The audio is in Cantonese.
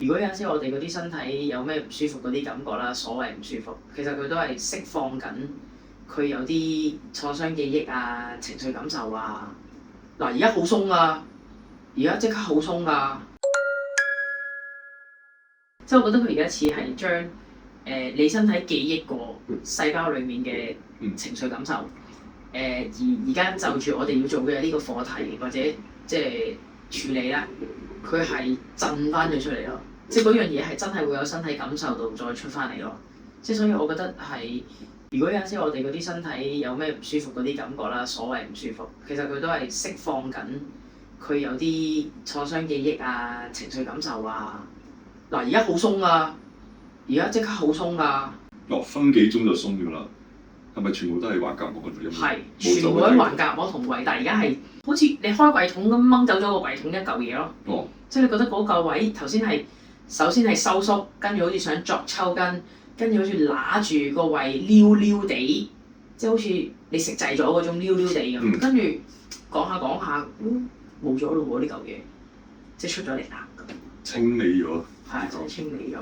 如果有陣時我哋嗰啲身體有咩唔舒服嗰啲感覺啦，所謂唔舒服，其實佢都係釋放緊佢有啲創傷記憶啊、情緒感受啊。嗱，而家好鬆啊，而家即刻好鬆啊！即係我覺得佢而家似係將你身體記憶過細胞裡面嘅情緒感受，而家就住我哋要做嘅呢個課題或者即係處理啦，佢係震翻咗出嚟咯。即係嗰樣嘢係真係會有身體感受到再出翻嚟咯。即係所以我覺得係，如果有陣時我哋嗰啲身體有咩唔舒服嗰啲感覺啦，所謂唔舒服，其實佢都係釋放緊佢有啲創傷記憶啊、情緒感受啊。嗱，而家好鬆啊，而家即刻好鬆啊！分幾鐘就鬆咗啦，係咪全部都係橫膈膜嗰度？係，全部喺橫膈膜同胃，但係而家係好似你開櫃桶咁掹走咗個櫃桶一嚿嘢咯。哦，即係你覺得嗰嚿位頭先係首先係收縮，跟住好似想作抽筋，跟住好似揦住個胃撩撩地，即係好似你食滯咗嗰種撩撩地咁。跟住講下講下，冇咗咯喎呢嚿嘢，即係出咗嚟啦。清理咗。係，真係清理咗。